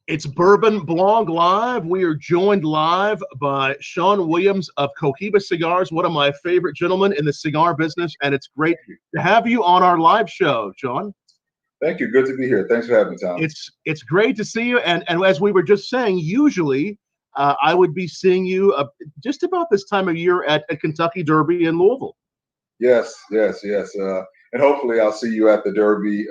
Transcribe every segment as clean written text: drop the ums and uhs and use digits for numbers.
It's Bourbon Blog Live. We are joined live by Sean Williams of Cohiba Cigars, one of my favorite gentlemen in the cigar business, and it's great to have you on our live show, Sean. Thank you. Good to be here. Thanks for having me, Tom. It's great to see you, and as we were just saying, usually I would be seeing you just about this time of year at Kentucky Derby in Louisville. Yes. And hopefully I'll see you at the Derby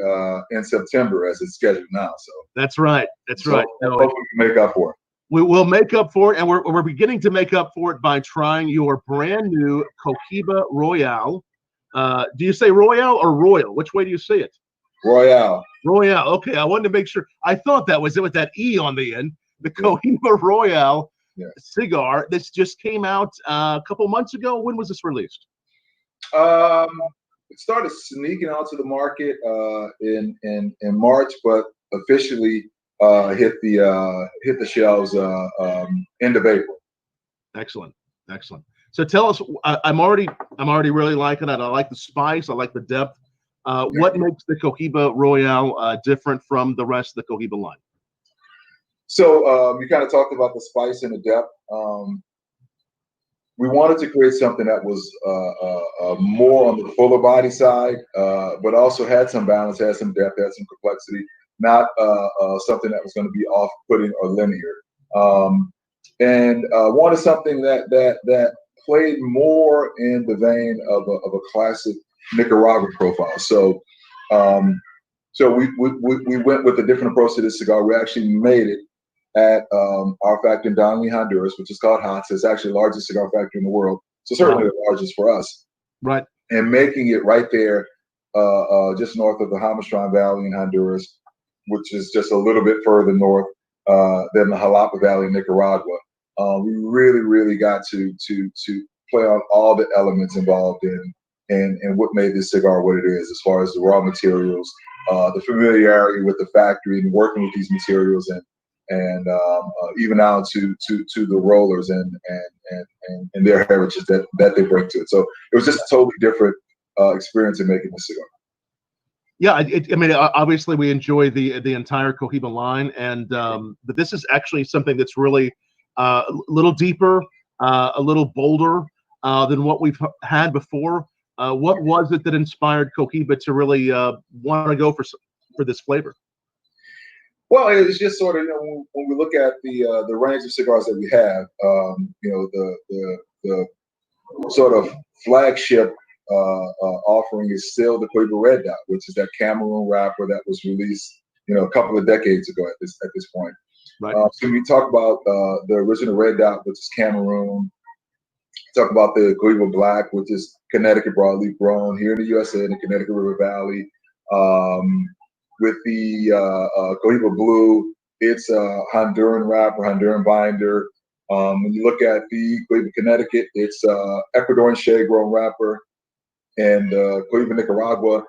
in September as it's scheduled now. So that's right. Right. Hopefully we make up for it. We will make up for it, and we're beginning to make up for it by trying your brand new Cohiba Royale. Do you say Royale or Royal? Which way do you say it? Royale. Royale. Okay, I wanted to make sure. I thought that was it with that E on the end. The Cohiba Royale cigar. This just came out a couple months ago. When was this released? It started sneaking onto the market in March, but officially hit the shelves end of April. Excellent. So tell us. I'm already really liking it. I like the spice. I like the depth. What makes the Cohiba Royale different from the rest of the Cohiba line? So you kind of talked about the spice and the depth. We wanted to create something that was more on the fuller body side, but also had some balance, had some depth, had some complexity, not something that was going to be off-putting or linear. And wanted something that played more in the vein of a classic Nicaraguan profile. So we went with a different approach to this cigar. We actually made it at our factory in Donley, Honduras, which is called HOTS. It's actually the largest cigar factory in the world. So certainly the largest for us. Right. And making it right there, just north of the Jamastran Valley in Honduras, which is just a little bit further north than the Jalapa Valley in Nicaragua. We really got to play on all the elements involved in what made this cigar what it is, as far as the raw materials, the familiarity with the factory and working with these materials, and even out to the rollers and their heritage that they bring to it. So it was just a totally different experience in making this cigar. Yeah, I mean, obviously we enjoy the entire Cohiba line, and but this is actually something that's really a little deeper, a little bolder than what we've had before. What was it that inspired Cohiba to really want to go for this flavor? Well, it's just sort of, when we look at the range of cigars that we have, the sort of flagship offering is still the Cohiba Red Dot, which is that Cameroon wrapper that was released, a couple of decades ago at this point. Right. So we talk about the original Red Dot, which is Cameroon. Talk about the Cohiba Black, which is Connecticut broadleaf grown here in the USA in the Connecticut River Valley. With the Cohiba Blue, it's a Honduran wrapper, Honduran binder. When you look at the Cohiba Connecticut, it's Ecuadorian shade-grown wrapper. And Cohiba Nicaragua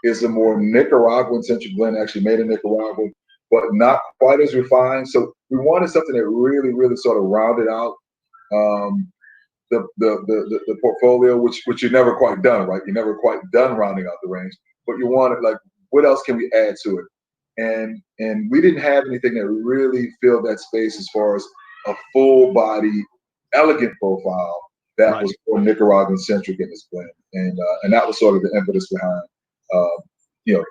is a more Nicaraguan-centric blend, actually made in Nicaragua, but not quite as refined. So we wanted something that really sort of rounded out the portfolio, which you're never quite done, right? You're never quite done rounding out the range, but you wanted, like, what else can we add to it? And we didn't have anything that really filled that space as far as a full body, elegant profile that was more Nicaraguan centric in this blend. And that was sort of the impetus behind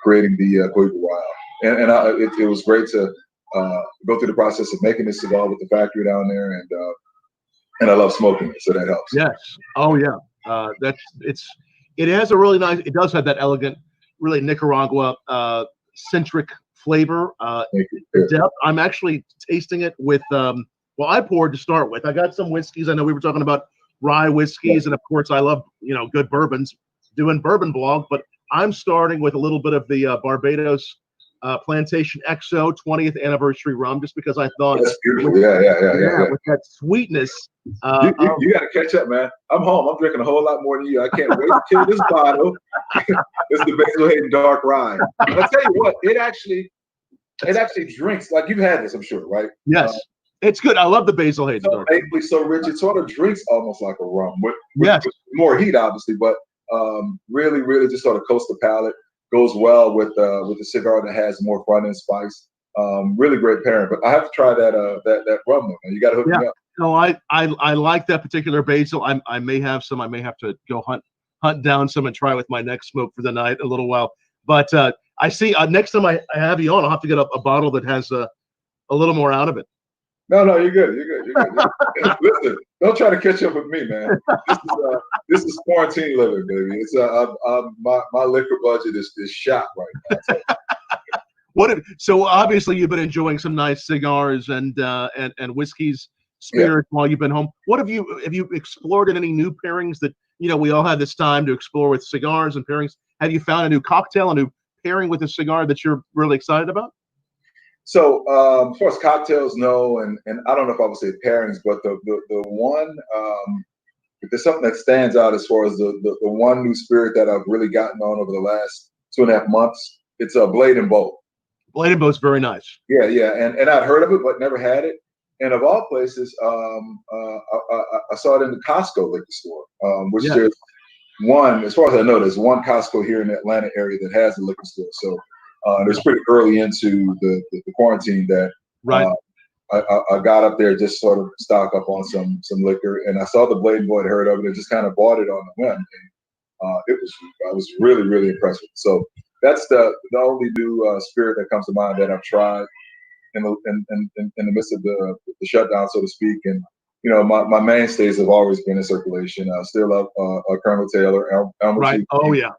creating the Cohiba Royale. And it was great to go through the process of making this cigar with the factory down there, and I love smoking it, so that helps. Yes. Oh yeah. It has a really nice. It does have that elegant, really Nicaragua centric flavor. The depth. I'm actually tasting it with. Well, I poured to start with. I got some whiskeys. I know we were talking about rye whiskeys, and of course, I love good bourbons. Doing Bourbon Blog, but I'm starting with a little bit of the Barbados Plantation XO 20th anniversary rum, just because I thought that's beautiful. Yeah. With that sweetness. You got to catch up, man. I'm home. I'm drinking a whole lot more than you. I can't wait to kill this bottle. It's the Basil Hayden Dark Rye. But I tell you what, it actually drinks like you've had this, I'm sure, right? Yes, it's good. I love the Basil Hayden Dark. So rich, it sort of drinks almost like a rum with more heat, obviously, but really just sort of coats the palate. Goes well with a cigar that has more front end spice. Really great pairing. But I have to try that that rum though. Man. You got to hook me up. No, I like that particular basil. I may have some. I may have to go hunt down some and try with my next smoke for the night a little while. But I see next time I have you on, I'll have to get a bottle that has a little more out of it. No, you're good. You're good. Listen, don't try to catch up with me, man. This is quarantine living, baby. It's my liquor budget is shot right now. So obviously you've been enjoying some nice cigars and whiskeys, spirits while you've been home. What have you explored in any new pairings that we all had this time to explore with cigars and pairings? Have you found a new cocktail, a new pairing with a cigar that you're really excited about? So as far as cocktails, no, and I don't know if I would say pairings, but the one if there's something that stands out as far as the one new spirit that I've really gotten on over the last 2.5 months, it's a Blade and Bow. Blade and Bow is very nice. Yeah, and I'd heard of it but never had it. And of all places, I saw it in the Costco liquor store, which there's one, as far as I know, there's one Costco here in the Atlanta area that has a liquor store. So it's pretty early into the quarantine that I got up there just sort of stock up on some liquor, and I saw the Blade and Boy, had heard of it, and just kind of bought it on the whim. And I was really, really impressed with it. So that's the only new spirit that comes to mind that I've tried in the midst of the shutdown, so to speak. And my mainstays have always been in circulation. I still love Colonel Taylor, Elmer right. G. Oh yeah.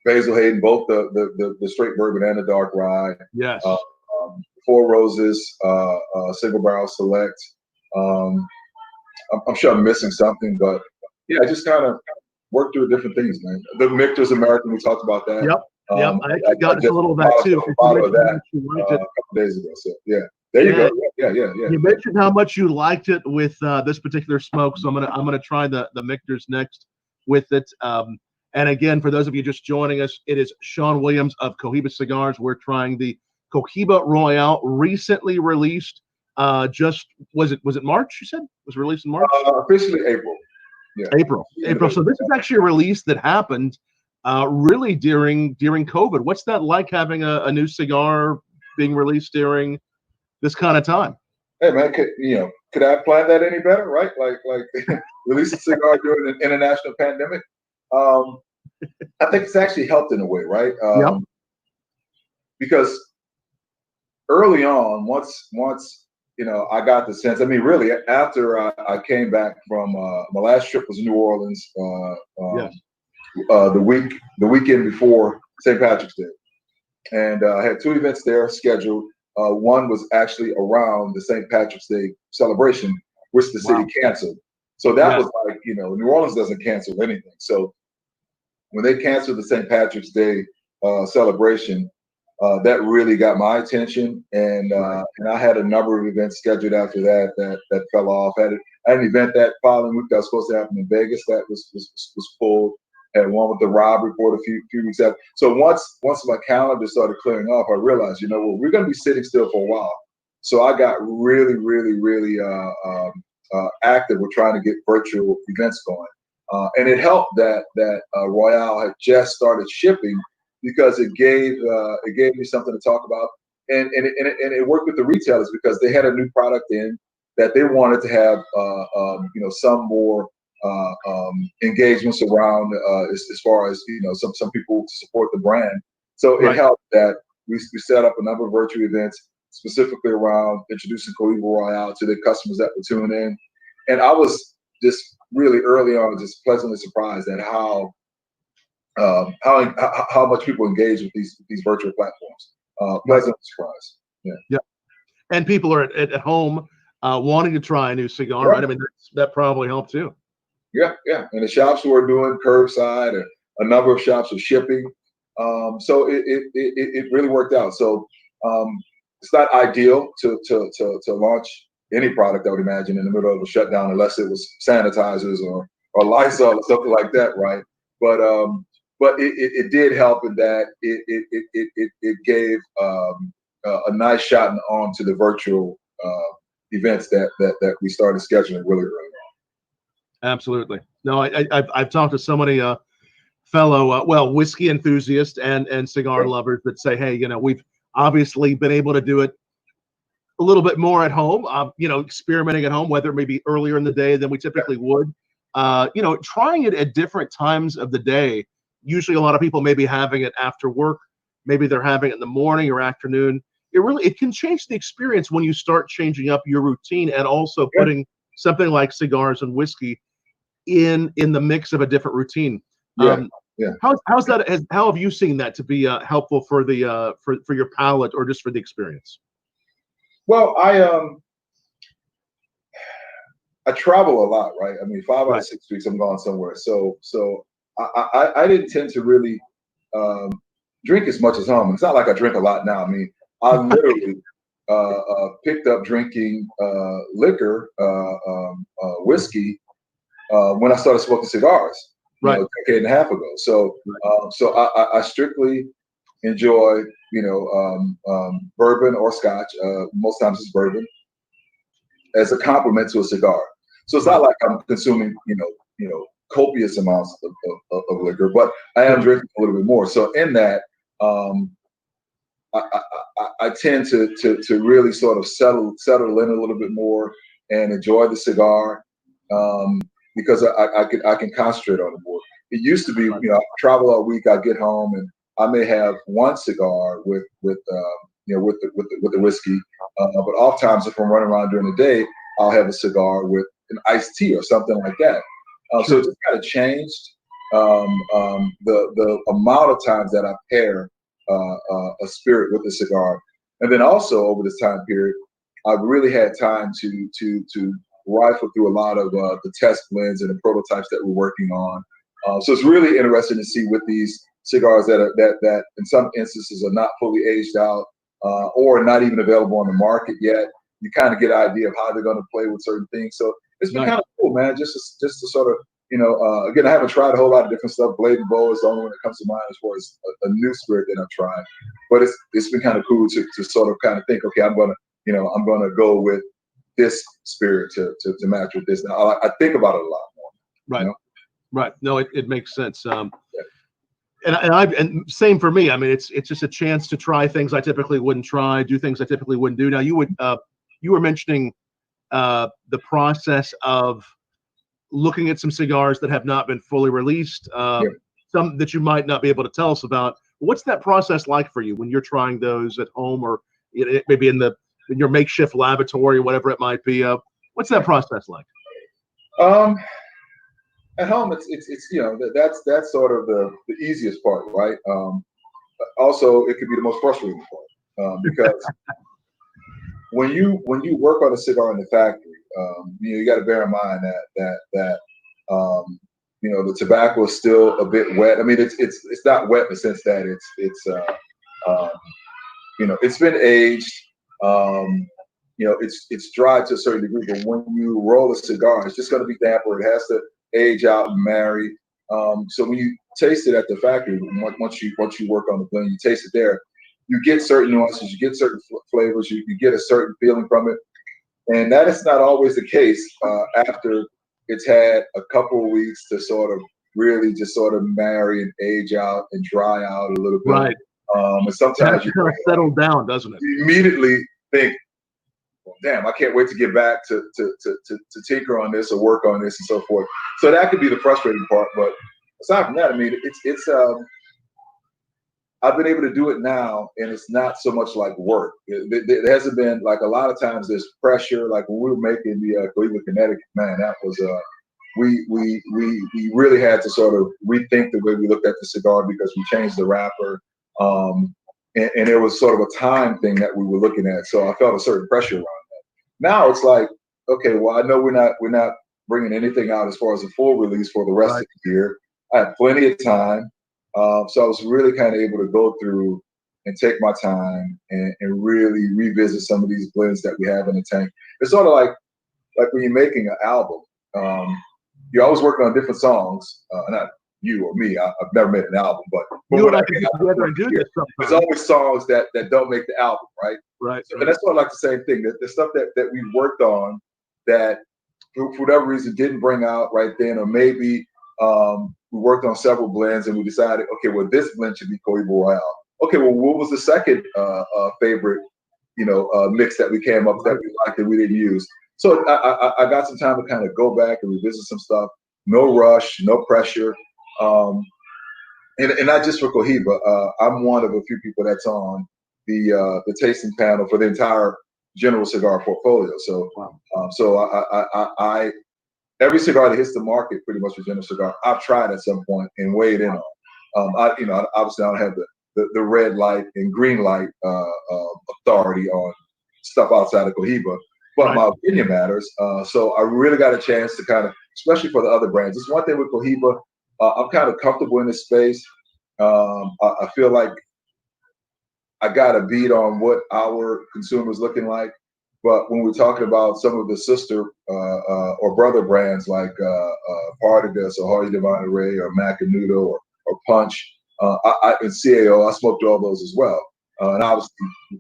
Basil Hayden, both the straight bourbon and the dark rye. Yes. Four Roses, Single Barrel Select. I'm sure I'm missing something, but I just kind of work through different things, man. The Michter's American, we talked about that. Yep. I got a little of that too. A couple days ago. So there you go. Yeah. You mentioned how much you liked it with this particular smoke, so I'm gonna try the Michter's next with it. And again, for those of you just joining us, it is Sean Williams of Cohiba Cigars. We're trying the Cohiba Royale, recently released. Was it March? You said it was released in March. Officially April. Yeah. April. So this is actually a release that happened really during COVID. What's that like, having a new cigar being released during this kind of time? Hey man, could I have planned that any better, right? Like release a cigar during an international pandemic. I think it's actually helped in a way, right? Because early on, once I got the sense. I mean, really, after I came back from my last trip was New Orleans, the weekend before St. Patrick's Day, and I had 2 events there scheduled. One was actually around the St. Patrick's Day celebration, which the city canceled. So that was like, New Orleans doesn't cancel anything. So when they canceled the St. Patrick's Day celebration, that really got my attention, and I had a number of events scheduled after that fell off. I had an event that following week that was supposed to happen in Vegas that was pulled. Had one with the Rob report a few weeks after. So once my calendar started clearing off, I realized, we're going to be sitting still for a while. So I got really, really, really active with trying to get virtual events going, and it helped that Royale had just started shipping, because it gave me something to talk about, and it worked with the retailers because they had a new product in that they wanted to have some more engagements around as far as some people to support the brand. So it helped that we set up a number of virtual events specifically around introducing Cohiba Royale to the customers that would tune in, and I was just really early on just pleasantly surprised at how much people engage with these virtual platforms. Pleasant surprise. Yeah. And people are at home wanting to try a new cigar, right? I mean, that probably helped too. Yeah. And the shops were doing curbside, and a number of shops were shipping. So it really worked out. So it's not ideal to launch any product, I would imagine, in the middle of a shutdown, unless it was sanitizers or Lysol or something like that, right? But it did help in that it gave a nice shot on to the virtual events that we started scheduling really early on. Absolutely. No, I've talked to so many fellow whiskey enthusiasts and cigar lovers that say, hey, obviously been able to do it a little bit more at home, you know, experimenting at home, whether it may be earlier in the day than we typically would. You know, trying it at different times of the day. Usually a lot of people may be having it after work. Maybe they're having it in the morning or afternoon. It can change the experience when you start changing up your routine and also putting something like cigars and whiskey in the mix of a different routine. How's that? How have you seen that to be helpful for the for your palate or just for the experience? Well, I travel a lot, right? I mean, 5 out of 6 weeks I'm gone somewhere. So I didn't tend to really drink as much as home. It's not like I drink a lot now. I mean, I literally picked up drinking liquor, whiskey, when I started smoking cigars, a decade and a half ago. So I strictly enjoy, bourbon or scotch. Most times it's bourbon as a complement to a cigar. So it's not like I'm consuming, copious amounts of liquor, but I am drinking a little bit more. So in that, I tend to really sort of settle in a little bit more and enjoy the cigar, because I can concentrate on it more. It used to be, I travel all week, I get home and I may have one cigar with the whiskey, but oftentimes if I'm running around during the day, I'll have a cigar with an iced tea or something like that. So it just kind of changed the amount of times that I pair a spirit with a cigar, and then also over this time period, I've really had time to rifle through a lot of the test blends and the prototypes that we're working on. So it's really interesting to see with these cigars that in some instances are not fully aged out or not even available on the market yet. You kind of get an idea of how they're going to play with certain things. So it's been kind of cool, man. Just to sort of, again, I haven't tried a whole lot of different stuff. Blade and Bow is the only one that comes to mind as far as a new spirit that I've tried. But it's been kind of cool to sort of kind of think, okay, I'm gonna go with this spirit to match with this. Now I think about it a lot more. Right. Right. No, it makes sense. And same for me. I mean, it's just a chance to try things I typically wouldn't try, do things I typically wouldn't do. Now you were mentioning the process of looking at some cigars that have not been fully released, some that you might not be able to tell us about. What's that process like for you when you're trying those at home or maybe in your makeshift laboratory, whatever it might be? What's that process like? At home, it's that's sort of the easiest part, right? Also, it could be the most frustrating part because when you work on a cigar in the factory, you got to bear in mind that the tobacco is still a bit wet. I mean, it's not wet in the sense that it's been aged. It's dry to a certain degree, but when you roll a cigar, it's just going to be damper. It has to age out and marry. So when you taste it at the factory, once you work on the blend, you taste it there, you get certain nuances, you get certain flavors, you get a certain feeling from it. And that is not always the case after it's had a couple of weeks to sort of really just sort of marry and age out and dry out a little bit. Right. And sometimes you kind of settle down, doesn't it? You immediately think, well, damn, I can't wait to get back to tinker on this or work on this and so forth. So that could be the frustrating part. But aside from that, I mean, it's I've been able to do it now, and it's not so much like work. It hasn't been like a lot of times there's pressure. Like when we were making the Cohiba Connecticut, man, that was we really had to sort of rethink the way we looked at the cigar because we changed the wrapper. And it was sort of a time thing that we were looking at. So I felt a certain pressure around that. Now it's like, okay, well, I know we're not bringing anything out as far as a full release for the rest of the year. I had plenty of time. So I was really kind of able to go through and take my time and really revisit some of these blends that we have in the tank. It's sort of like when you're making an album, you're always working on different songs, not you or me. I've never made an album, but you and I can get together and do this sometimes. There's always songs that don't make the album, right? Right. So, and that's sort of like the same thing. The stuff that we worked on that for whatever reason didn't bring out right then, or maybe we worked on several blends and we decided, okay, well, this blend should be Cohiba Royale. okay, well, what was the second favorite, mix that we came up that we liked that we didn't use? So I got some time to kind of go back and revisit some stuff. No rush, no pressure. And not just for Cohiba. I'm one of a few people that's on the tasting panel for the entire General Cigar portfolio. So, I every cigar that hits the market, pretty much for General Cigar, I've tried at some point and weighed in on. Obviously I don't have the red light and green light authority on stuff outside of Cohiba, but my opinion matters. So I really got a chance to kind of, especially for the other brands. It's one thing with Cohiba. I'm kind of comfortable in this space. I feel like I got a beat on what our consumers looking like. But when we're talking about some of the sister or brother brands like Partagas or Hardy Divine Array or Macanudo or Punch, and CAO, I smoked all those as well. And obviously,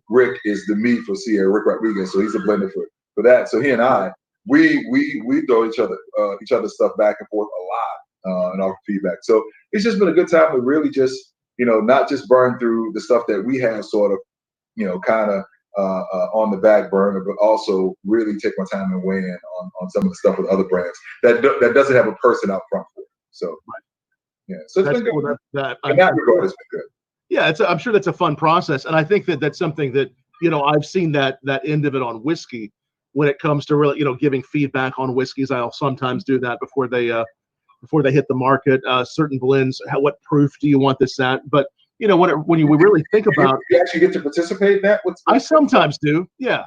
Rick is the meat for CAO, Rick Rodriguez, so he's a blender for that. So he and I, we throw each other's stuff back and forth a lot and offer feedback. So it's just been a good time to really just, not just burn through the stuff that we have sort of, kind of on the back burner, but also really take my time and weigh in on some of the stuff with other brands that doesn't have a person out front for it. So, yeah, so it's been good. In that regard, it's been good. Yeah, I'm sure that's a fun process, and I think that's something that I've seen that end of it on whiskey when it comes to really giving feedback on whiskeys. I'll sometimes do that before they hit the market. Certain blends, what proof do you want this at? But when you really think about, you actually get to participate in that. I sometimes do. Yeah.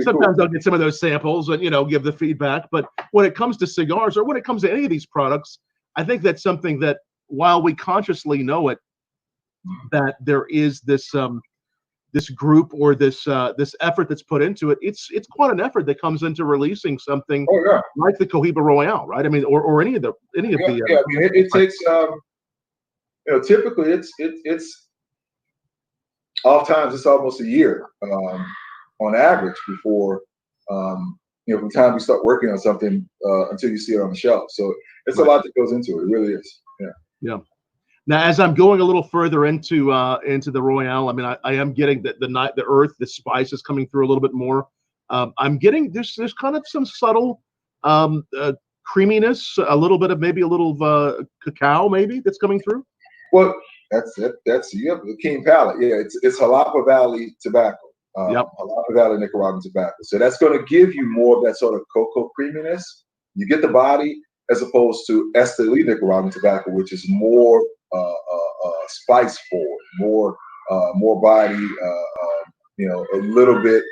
Sometimes cool. I'll get some of those samples and give the feedback. But when it comes to cigars or when it comes to any of these products, I think that's something that while we consciously know it, that there is this this group or this effort that's put into it. It's quite an effort that comes into releasing something like the Cohiba Royale, right? I mean, or any of the I mean, it takes typically it's oftentimes it's almost a year on average before from the time we start working on something until you see it on the shelf. So it's a lot that goes into it. It really is. Yeah. Now, as I'm going a little further into the Royale, I mean, I am getting the earth, the spice is coming through a little bit more. I'm getting there's kind of some subtle creaminess, a little bit of maybe a little cacao maybe that's coming through. Well, that's it. You have the keen palate. Yeah, it's Jalapa Valley tobacco. Jalapa Valley Nicaraguan tobacco. So that's going to give you more of that sort of cocoa creaminess. You get the body as opposed to Esteli Nicaraguan tobacco, which is more spice forward, more body, a little bit,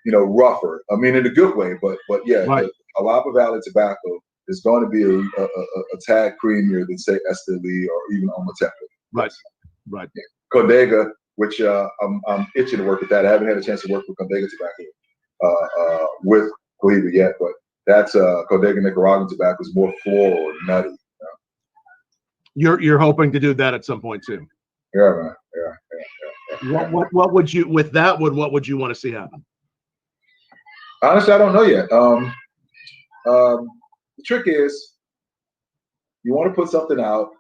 rougher. I mean, in a good way, but yeah, the Jalapa Valley tobacco is going to be a tad creamier than say Esteli or even Ometepe. Right. Yeah. Condega, which I'm itching to work with that. I haven't had a chance to work with Condega tobacco with Cohiba yet, but that's Condega Nicaraguan tobacco is more floral and nutty. You're hoping to do that at some point too. Yeah, man. Yeah. What would you with that one? What would you want to see happen? Honestly, I don't know yet. The trick is you want to put something out.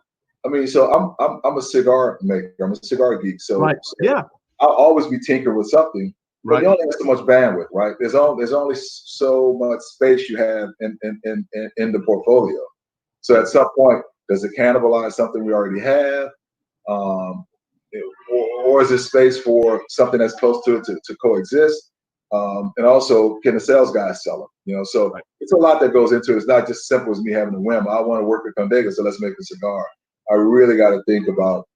I mean, so I'm a cigar maker. I'm a cigar geek. So I'll always be tinkering with something. But you only have so much bandwidth, right? There's only so much space you have in the portfolio. So at some point, does it cannibalize something we already have? Or is there space for something that's close to it to coexist? And also, can the sales guys sell them? So it's a lot that goes into it. It's not just simple as me having a whim. I want to work with Condega, so let's make a cigar. I really got to think about,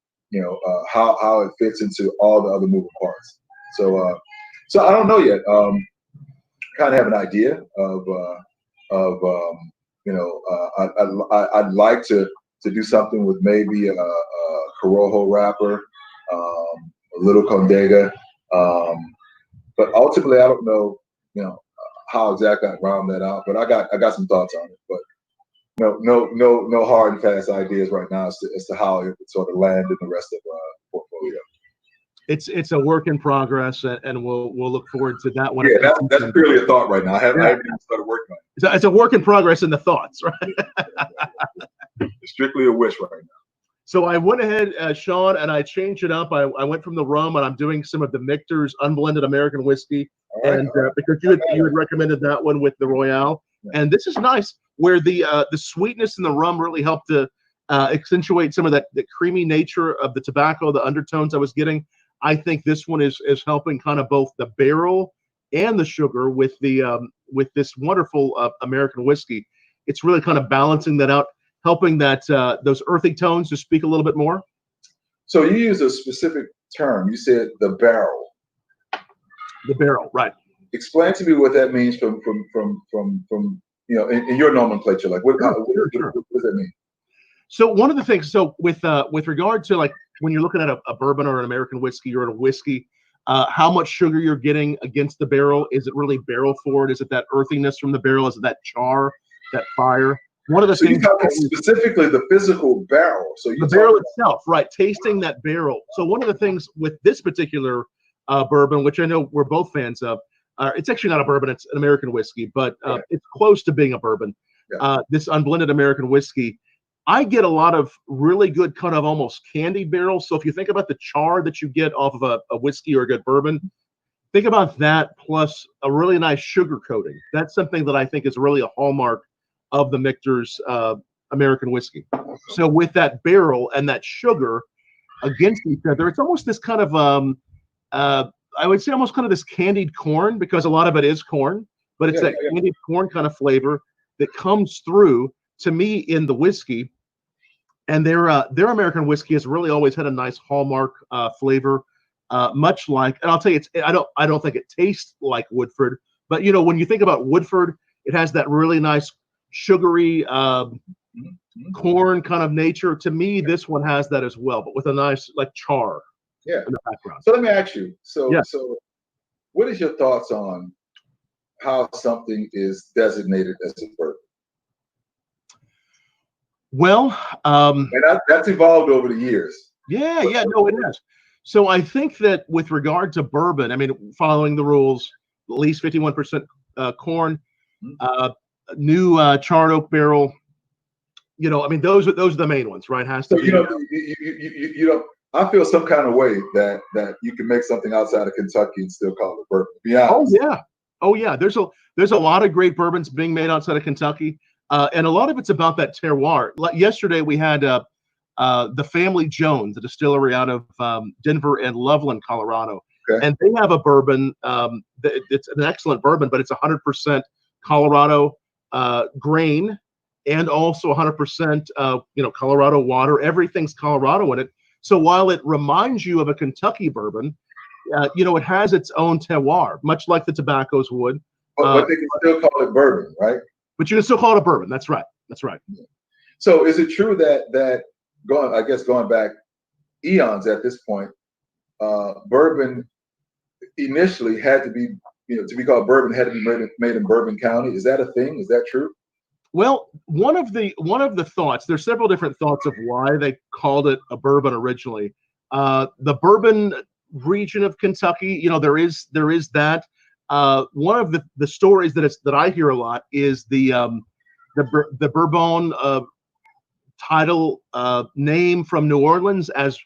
how it fits into all the other moving parts. So I don't know yet. Kind of have an idea of I'd like to do something with maybe a Corojo wrapper, a little Condega. But ultimately, I don't know, how exactly I round that out. But I got some thoughts on it. But no hard and fast ideas right now as to how it would sort of land in the rest of the portfolio. It's a work in progress, and we'll look forward to that one. Yeah, that's purely a thought right now. I haven't even started working on it. It's a work in progress in the thoughts, right? It's strictly a wish right now. So I went ahead, Sean, and I changed it up. I went from the rum, and I'm doing some of the Michter's unblended American whiskey, and because you had recommended that one with the Royale, and this is nice, where the sweetness in the rum really helped to accentuate some of that the creamy nature of the tobacco, the undertones I was getting. I think this one is helping kind of both the barrel and the sugar with this wonderful American whiskey. It's really kind of balancing that out, helping that those earthy tones to speak a little bit more. So you use a specific term. You said the barrel. The barrel, right? Explain to me what that means from in your nomenclature. Like what does that mean? So one of the things, with regard to like when you're looking at a bourbon or an American whiskey or a whiskey, how much sugar you're getting against the barrel? Is it really barrel forward? Is it that earthiness from the barrel? Is it that char, that fire? One of the things, you're talking specifically the physical barrel. So the barrel itself, right? Tasting that barrel. So one of the things with this particular bourbon, which I know we're both fans of, it's actually not a bourbon; it's an American whiskey, but it's close to being a bourbon. Yeah. This unblended American whiskey, I get a lot of really good kind of almost candied barrels. So if you think about the char that you get off of a whiskey or a good bourbon, think about that plus a really nice sugar coating. That's something that I think is really a hallmark of the Michter's American whiskey. So with that barrel and that sugar against each other, it's almost this kind of I would say almost kind of this candied corn, because a lot of it is corn, but it's candied corn kind of flavor that comes through to me in the whiskey. And their American whiskey has really always had a nice hallmark flavor, much like, and I'll tell you, I don't think it tastes like Woodford, but when you think about Woodford, it has that really nice sugary corn kind of nature. To me, this one has that as well, but with a nice like char in the background. So let me ask you, so what is your thoughts on how something is designated as a bourbon? Well, and that's evolved over the years. Yeah, no, it has. So I think that with regard to bourbon, I mean, following the rules, at least 51% corn, new charred oak barrel. I mean, those are the main ones, right? Has to be. I feel some kind of way that you can make something outside of Kentucky and still call it bourbon. To be honest. Oh yeah. There's a lot of great bourbons being made outside of Kentucky. And a lot of it's about that terroir. Like yesterday, we had the Family Jones, a distillery out of Denver and Loveland, Colorado, and they have a bourbon. It's an excellent bourbon, but it's 100% Colorado grain, and also 100% Colorado water. Everything's Colorado in it. So while it reminds you of a Kentucky bourbon, it has its own terroir, much like the tobaccos would. But they can still call it bourbon, right? But you can still call it a bourbon. That's right. So is it true that going back eons at this point, bourbon initially had to be, to be called bourbon, had to be made in Bourbon County? Is that a thing? Is that true? Well, one of the thoughts, there's several different thoughts of why they called it a bourbon originally. The bourbon region of Kentucky, there is that. One of the stories that I hear a lot is the Bourbon title name from New Orleans, as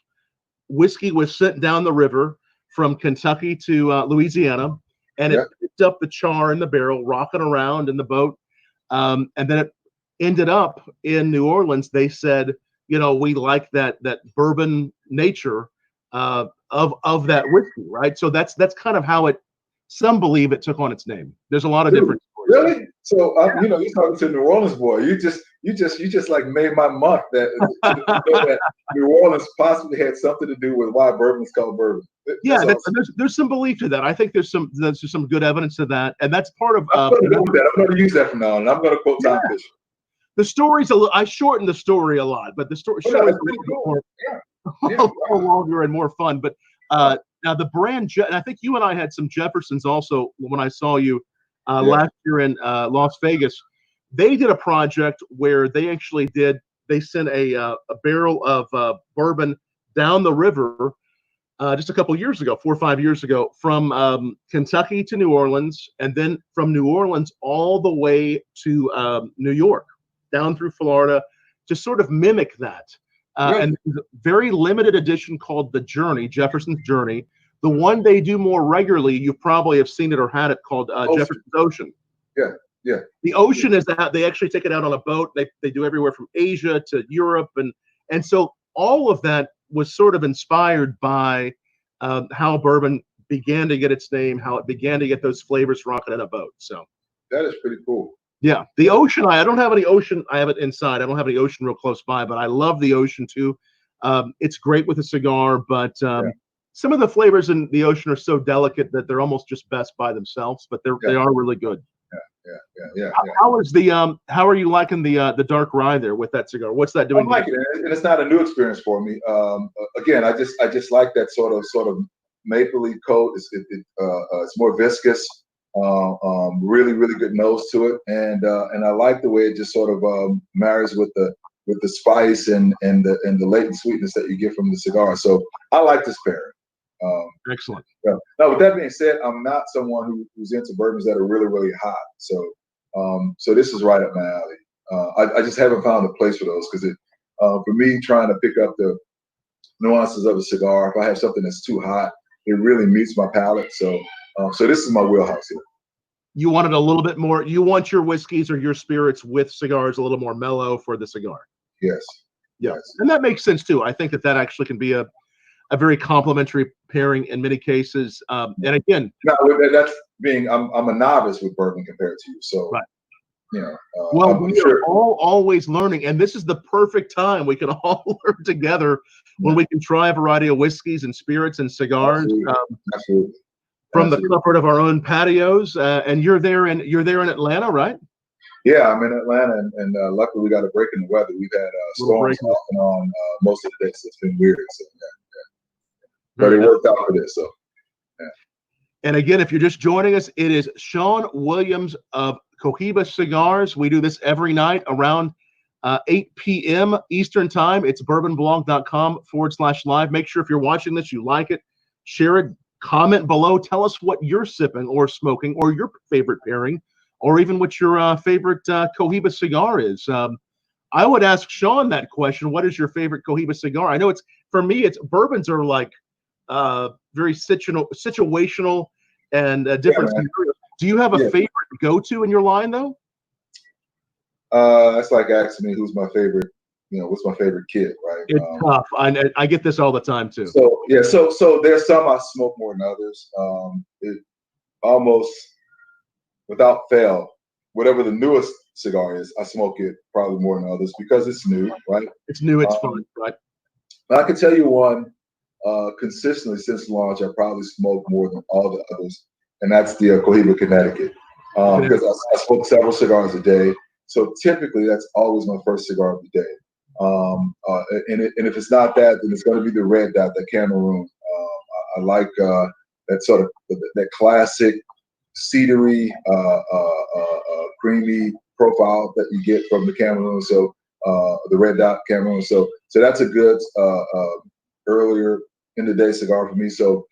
whiskey was sent down the river from Kentucky to Louisiana, and it picked up the char in the barrel, rocking around in the boat, and then it ended up in New Orleans. They said, we like that bourbon nature of that whiskey, right? So that's kind of how it. Some believe it took on its name. There's a lot of different stories. Really? So you're talking to a New Orleans boy. You just like made my month that New Orleans possibly had something to do with why bourbon is called bourbon. There's some belief to that. I think there's some good evidence to that, and that's part of. I'm going to use that from now on. I'm going to quote Tom Fischer. The story's I shortened the story a lot, but the story is a little longer and more fun. But now the brand, and I think you and I had some Jeffersons also when I saw you last year in Las Vegas. They did a project where they sent a barrel of bourbon down the river just a couple years ago, 4 or 5 years ago, from Kentucky to New Orleans, and then from New Orleans all the way to New York, down through Florida, to sort of mimic that. Really? And there's a very limited edition called the Journey, Jefferson's Journey. The one they do more regularly, you probably have seen it or had it, called Jefferson's Ocean. Yeah, yeah. The Ocean is that they actually take it out on a boat. They do everywhere from Asia to Europe, and so all of that was sort of inspired by how bourbon began to get its name, how it began to get those flavors rocking in a boat. So that is pretty cool. yeah, the Ocean. I don't have any Ocean. I have it inside. I don't have any Ocean real close by, but I love the Ocean too. It's great with a cigar, but some of the flavors in the Ocean are so delicate that they're almost just best by themselves. But they are really good. Yeah. How is the how are you liking the dark rye there with that cigar? What's that doing? I'm liking it, and it's not a new experience for me. Again, I just like that sort of mapley coat. It's more viscous. Really good nose to it, and I like the way it just sort of marries with the spice and the latent sweetness that you get from the cigar. So I like this pairing. Excellent. Yeah. Now, with that being said, I'm not someone who's into bourbons that are really hot. So this is right up my alley. I just haven't found a place for those because for me, trying to pick up the nuances of a cigar, if I have something that's too hot, it really meets my palate. So this is my wheelhouse here. You want it a little bit more. You want your whiskeys or your spirits with cigars a little more mellow for the cigar. Yes. Yeah, and that makes sense too. I think that actually can be a very complementary pairing in many cases. And again, now that's being I'm a novice with bourbon compared to you, so right. You know. Well, we are all always learning, and this is the perfect time we can all learn together when we can try a variety of whiskeys and spirits and cigars. Absolutely. From the comfort of our own patios, and you're there in Atlanta, right? Yeah, I'm in Atlanta, and luckily we got a break in the weather. We've had storms off and on most of the days. So it's been weird, so but it worked out for this. So, yeah. And again, if you're just joining us, it is Sean Williams of Cohiba Cigars. We do this every night around 8 p.m. Eastern Time. It's bourbonblog.com/live. Make sure if you're watching this, you like it, share it, comment below. Tell us what you're sipping or smoking or your favorite pairing or even what your favorite Cohiba cigar is. I would ask Sean that question. What is your favorite Cohiba cigar? I know for me, bourbons are like very situational and different. Yeah, do you have a favorite go-to in your line though? That's like asking me who's my favorite, what's my favorite kid, right? It's tough. I get this all the time too. So yeah, so there's some I smoke more than others. It almost without fail, whatever the newest cigar is, I smoke it probably more than others because it's new, right? It's new, it's fun, right? I can tell you one consistently since launch, I probably smoke more than all the others, and that's the Cohiba Connecticut. Because I smoke several cigars a day, so typically that's always my first cigar of the day. And if it's not that, then it's going to be the red dot, the Cameroon. I like that sort of that classic cedary, creamy profile that you get from the Cameroon. So the red dot Cameroon. So that's a good earlier in the day cigar for me. So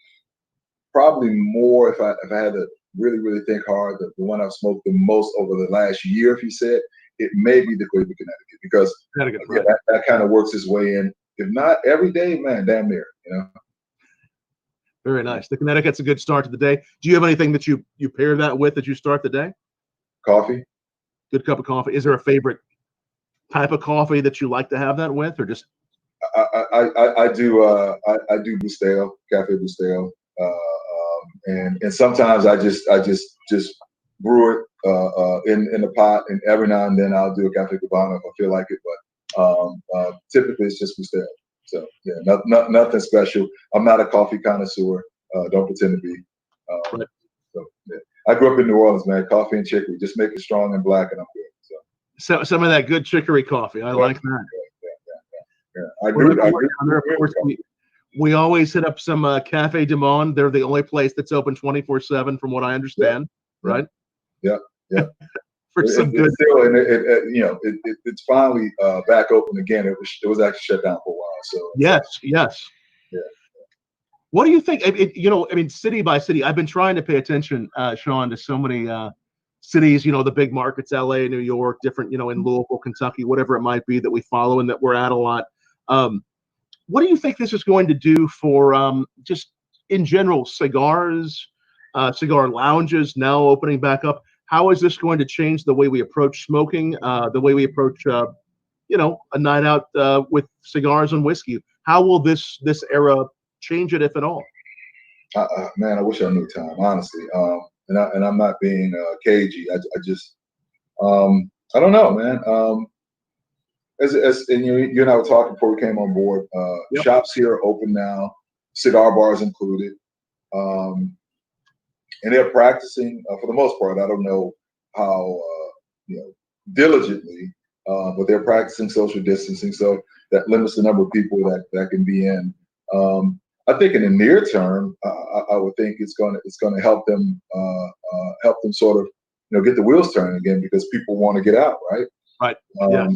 probably more if I had to really think hard, the one I've smoked the most over the last year, if you said, it may be the Cohiba Connecticut because that kind of works its way in. If not every day, man, damn near, Very nice. The Connecticut's a good start to the day. Do you have anything that you pair that with that you start the day? Coffee. Good cup of coffee. Is there a favorite type of coffee that you like to have that with, or just? I do Bustelo, Cafe Bustelo, and sometimes I just brew it in the pot, and every now and then I'll do a Cafe Cubano if I feel like it, but typically it's just Bustelo. So yeah, nothing special. I'm not a coffee connoisseur. Don't pretend to be. Right. So yeah. I grew up in New Orleans, man. Coffee and chicory. Just make it strong and black, and I'm good. So some of that good chicory coffee. I like that. Yeah. I do. Of course, we always hit up some Cafe du Monde. They're the only place that's open 24/7, from what I understand. Yeah. Right? Yeah. For some good. It's finally back open again. It was actually shut down for a while. So yes. Yeah. What do you think? City by city, I've been trying to pay attention, Sean, to so many cities. The big markets, LA, New York, different. In Louisville, Kentucky, whatever it might be that we follow and that we're at a lot. What do you think this is going to do for just in general cigars, cigar lounges now opening back up? How is this going to change the way we approach smoking, the way we approach, you know, a night out with cigars and whiskey? How will this era change it, if at all? Man, I wish I knew, Tom, honestly. And I'm not being cagey. I just, I don't know, man. And you and I were talking before we came on board. Yep. Shops here are open now, cigar bars included, and they're practicing for the most part. I don't know how diligently, but they're practicing social distancing, so that limits the number of people that can be in. I think in the near term, I would think it's gonna help them sort of get the wheels turning again, because people want to get out, right? Right. Yeah.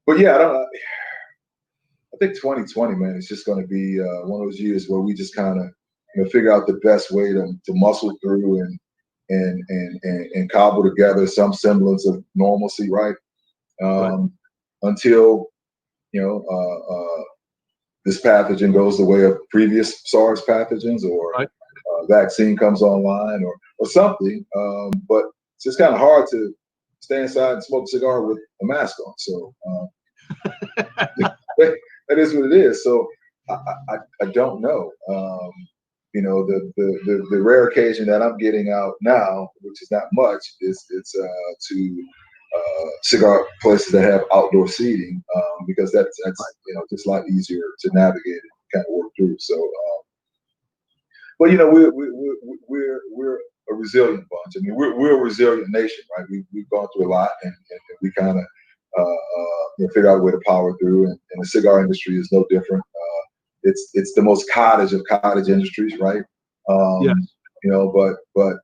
But yeah, I think 2020, man, is just going to be one of those years where we just kind of figure out the best way to muscle through and cobble together some semblance of normalcy, right? Until this pathogen goes the way of previous SARS pathogens, or vaccine comes online, or something. But it's just kind of hard to stay inside and smoke a cigar with a mask on. So that is what it is. So I don't know. The rare occasion that I'm getting out now, which is not much, it's to cigar places that have outdoor seating, because that's just a lot easier to navigate and kind of work through. So, but we're a resilient bunch. I mean, we're a resilient nation, right? We've gone through a lot, and we kind of figure out a way to power through. And the cigar industry is no different. It's the most cottage of cottage industries, right? Yes. But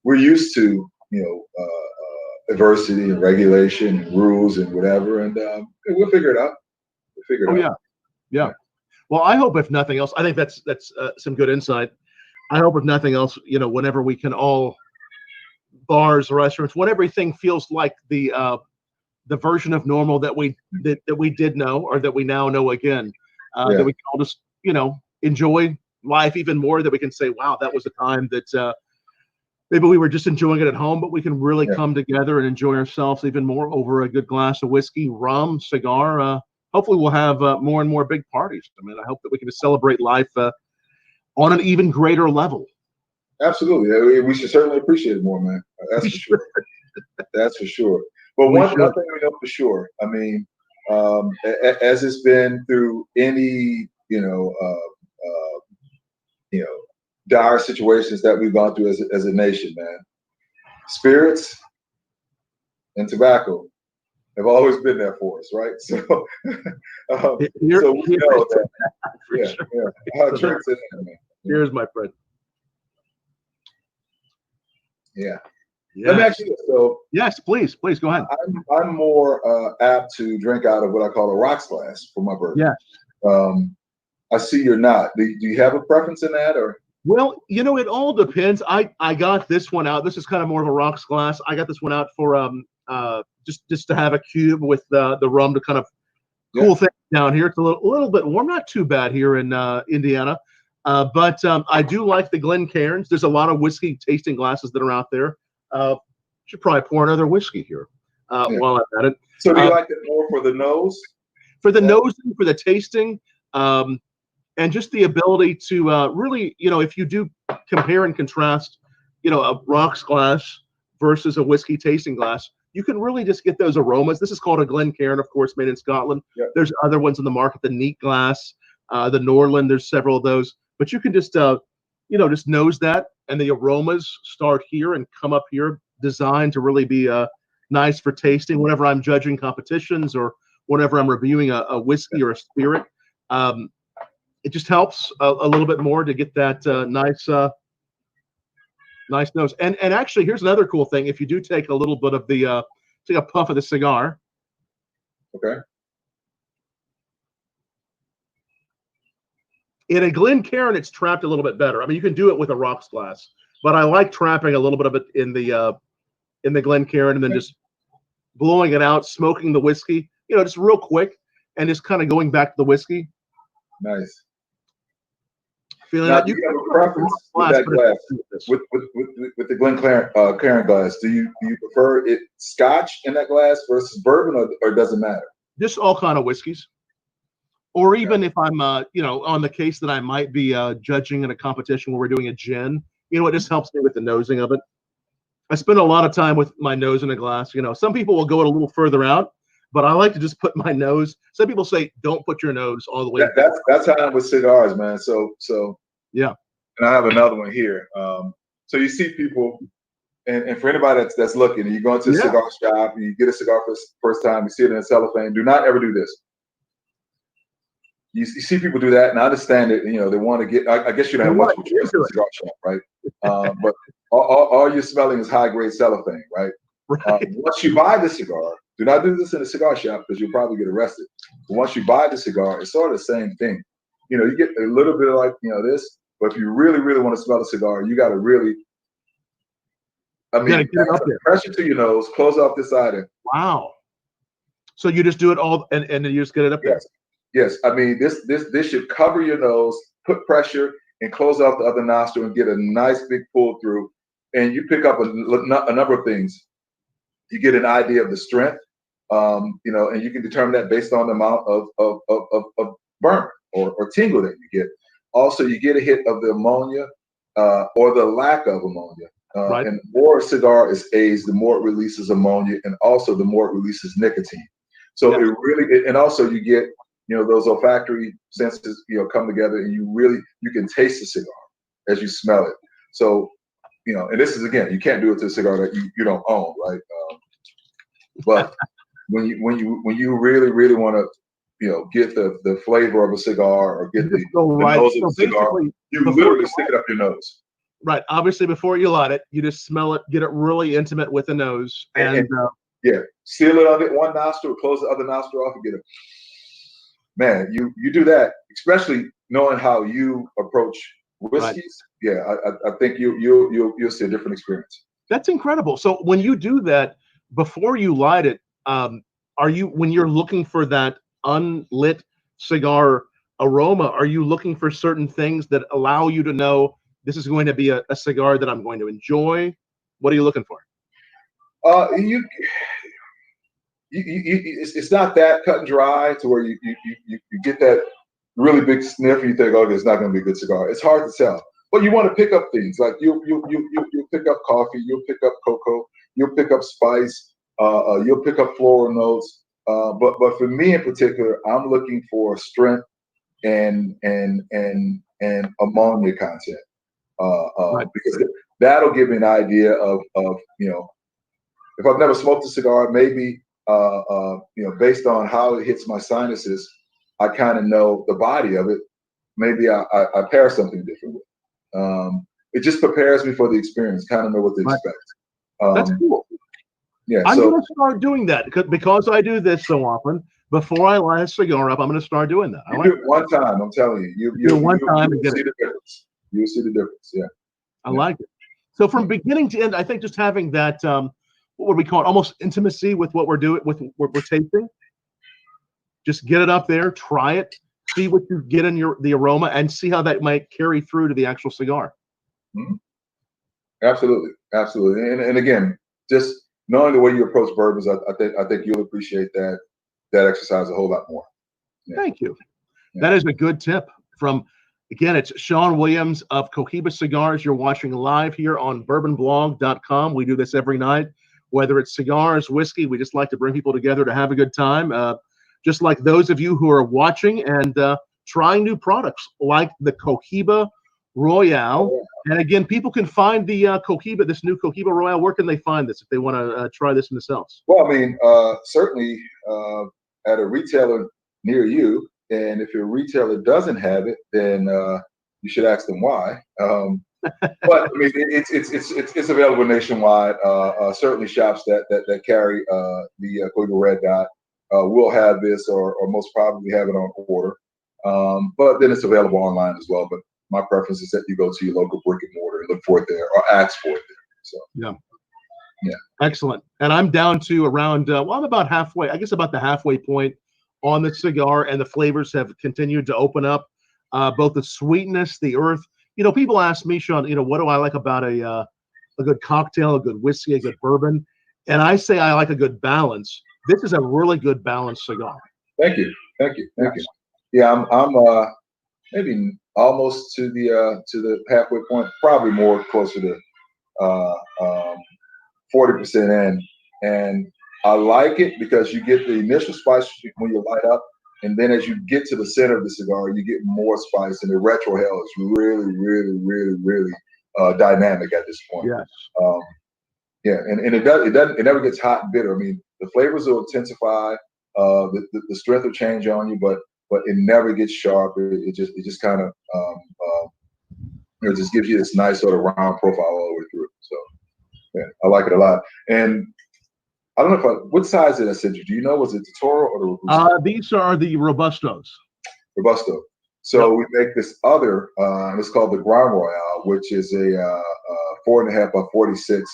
we're used to adversity and regulation and rules and whatever, and we'll figure it out. Yeah. Well, I hope if nothing else, I think that's some good insight. I hope if nothing else, whenever we can all, bars, restaurants, when everything feels like the version of normal that we did know, or that we now know again, that we can all just enjoy life even more. That we can say, wow, that was a time that maybe we were just enjoying it at home, but we can really come together and enjoy ourselves even more over a good glass of whiskey, rum, cigar. Hopefully, we'll have more and more big parties. I mean, I hope that we can just celebrate life on an even greater level. Absolutely. We should certainly appreciate it more, man. That's for sure. That's for sure. But one thing we know for sure, I mean, as it's been through any, dire situations that we've gone through as a nation, man, spirits and tobacco have always been there for us, right? So, so we know that. Drinks in there, man. Cheers, my friend. Yeah. Let me ask you this. So, yes, please go ahead. I'm more apt to drink out of what I call a rocks glass for my bourbon. Yes. I see you're not. Do you have a preference in that, or? Well, it all depends. I got this one out. This is kind of more of a rocks glass. I got this one out for just to have a cube with the rum to kind of cool things down here. It's a little bit warm, not too bad here in Indiana. But I do like the Glencairns. There's a lot of whiskey tasting glasses that are out there. Should probably pour another whiskey here while I'm at it. So do you like it more for the nose? For the nosing, for the tasting, and just the ability to really, if you do compare and contrast, a rocks glass versus a whiskey tasting glass, you can really just get those aromas. This is called a Glencairn, of course, made in Scotland. Yep. There's other ones in the market, the neat glass, the Norland. There's several of those, but you can just, just nose that, and the aromas start here and come up here, designed to really be nice for tasting. Whenever I'm judging competitions or whenever I'm reviewing a whiskey or a spirit, it just helps a little bit more to get that nice nose. And actually, here's another cool thing. If you do take a little bit of the, take a puff of the cigar. Okay. In a Glencairn, it's trapped a little bit better. I mean, you can do it with a rocks glass, but I like trapping a little bit of it in the Glencairn and then just blowing it out, smoking the whiskey. just real quick and just kind of going back to the whiskey. Nice. Feeling Now, that do you have a preference with that glass, with the Glencairn glass? Do you prefer it Scotch in that glass versus bourbon, or does it matter? Just all kind of whiskeys. Or even if I'm, on the case that I might be judging in a competition where we're doing a gin, it just helps me with the nosing of it. I spend a lot of time with my nose in a glass. Some people will go it a little further out, but I like to just put my nose. Some people say, don't put your nose all the way. That's how I'm with cigars, man. So yeah. And I have another one here. So you see people, and for anybody that's looking, and you go into a cigar shop, and you get a cigar for the first time, you see it in a cellophane. Do not ever do this. You see people do that, and I understand it. They want to get. I guess you don't have much of a choice in a cigar shop, right? But all you're smelling is high grade cellophane, right? Right. Once you buy the cigar, do not do this in a cigar shop because you'll probably get arrested. But once you buy the cigar, it's sort of the same thing. You get a little bit of like this, but if you really, really want to smell a cigar, you got to really. Get it up there. Pressure to your nose, close off this side. Wow. So you just do it all, and then you just get it up there. Yes. This should cover your nose, put pressure, and close off the other nostril, and get a nice big pull through. And you pick up a number of things. You get an idea of the strength, and you can determine that based on the amount of burn or tingle that you get. Also, you get a hit of the ammonia or the lack of ammonia. Right. And the more a cigar is aged, the more it releases ammonia, and also the more it releases nicotine. So it really, and also you get, those olfactory senses, come together, and you can taste the cigar as you smell it. So, and this is, again, you can't do it to a cigar that you don't own, right? But when you really, really want to, get the flavor of a cigar or get the nose of a cigar, you literally stick it up your nose. Right. Obviously, before you light it, you just smell it, get it really intimate with the nose, and seal it on it one nostril, close the other nostril off, and get it. Man, you do that, especially knowing how you approach whiskeys. Right. Yeah, I think you'll see a different experience. That's incredible. So when you do that, before you light it, when you're looking for that unlit cigar aroma, are you looking for certain things that allow you to know this is going to be a cigar that I'm going to enjoy? What are you looking for? It's not that cut and dry to where you get that really big sniff and you think, oh, it's not going to be a good cigar. It's hard to tell, but you want to pick up things like you'll pick up coffee, you'll pick up cocoa, you'll pick up spice, you'll pick up floral notes. But for me in particular, I'm looking for strength and ammonia content. Because that'll give me an idea of if I've never smoked a cigar, maybe based on how it hits my sinuses, I kind of know the body of it. Maybe I pair something different with. It just prepares me for the experience. Kind of know what to expect. That's cool. Yeah, I'm going to start doing that because I do this so often. Before I light a cigar up, I'm going to start doing that. You do it one time. I'm telling you. You one time and get see the difference. You'll see the difference. Yeah. I like it. So from beginning to end, I think just having that, what would we call it, almost intimacy with what we're doing, with what we're tasting. Just get it up there, try it, see what you get in the aroma, and see how that might carry through to the actual cigar. Mm-hmm. Absolutely. And again, just knowing the way you approach bourbons, I think you'll appreciate that exercise a whole lot more. Yeah. Thank you. Yeah. That is a good tip from. Again, it's Sean Williams of Cohiba Cigars. You're watching live here on bourbonblog.com. We do this every night, whether it's cigars, whiskey. We just like to bring people together to have a good time. Just like those of you who are watching and trying new products like the Cohiba Royale. And again, people can find the Cohiba, this new Cohiba Royale. Where can they find this if they want to try this themselves? Well, I mean, certainly at a retailer near you. And if your retailer doesn't have it, then you should ask them why. But I mean, it's available nationwide. Certainly, shops that carry the Cohiba Red Dot will have this, or most probably have it on order. But then it's available online as well. But my preference is that you go to your local brick and mortar and look for it there, or ask for it there. So yeah. Yeah. Excellent. And I'm down to around, well, I'm about halfway, I guess about the halfway point on the cigar, and the flavors have continued to open up. Both the sweetness, the earth. You know, people ask me, Sean, you know, what do I like about a good cocktail, a good whiskey, a good bourbon? And I say I like a good balance. This is a really good balanced cigar. Thank you. Thank you. Thank you. Yeah, I'm maybe almost to the halfway point, probably more closer to 40% in. And I like it because you get the initial spice when you light up, and then as you get to the center of the cigar, you get more spice, and the retrohale is really, really, really, really dynamic at this point. Yes. Yeah, and it never gets hot and bitter. I mean, the flavors will intensify, the strength will change on you, but it never gets sharp. It just kind of it just gives you this nice sort of round profile all the way through. So yeah, I like it a lot. And I don't know what size did I send you? Do you know, was it the Toro or the Robusto? These are the Robustos. Robusto. So we make this other, and it's called the Grand Royale, which is a 4.5 by 46,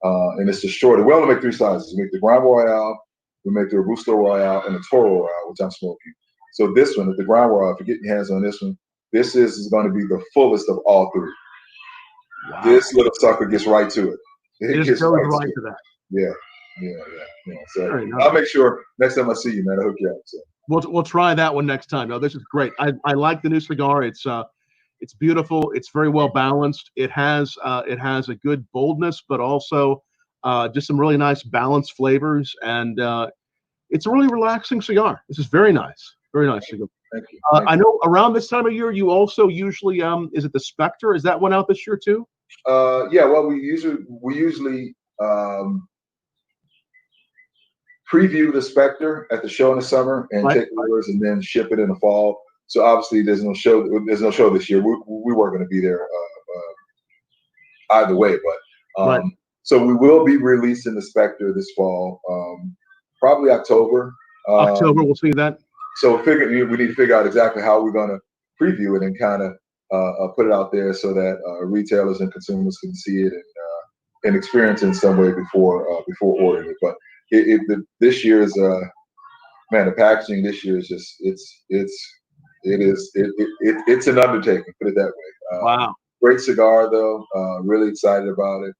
and it's the shorter. We only make 3 sizes. We make the Grand Royale, we make the Robusto Royale, and the Toro Royale, which I'm smoking. So this one, the Grand Royale, if you get your hands on this one, this is going to be the fullest of all 3. Wow. This little sucker gets right to it. It gets right to that. Yeah. So nice. I'll make sure next time I see you, man, I'll hook you up. So we'll try that one next time. No, this is great. I like the new cigar. It's beautiful. It's very well balanced. It has a good boldness, but also just some really nice balanced flavors, and it's a really relaxing cigar. This is very nice. Very nice cigar. Thank you. I know around this time of year you also usually is it the Spectre? Is that one out this year too? Yeah. Well, we usually preview the Spectre at the show in the summer and take orders and then ship it in the fall. So obviously there's no show this year. We weren't going to be there either way, but so we will be releasing the Spectre this fall, probably October. October, we'll see that. So we need to figure out exactly how we're going to preview it and kind of put it out there so that retailers and consumers can see it and experience it in some way before ordering it. But this year's man, the packaging this year is just it's an undertaking, put it that way. Wow, great cigar though. Really excited about it.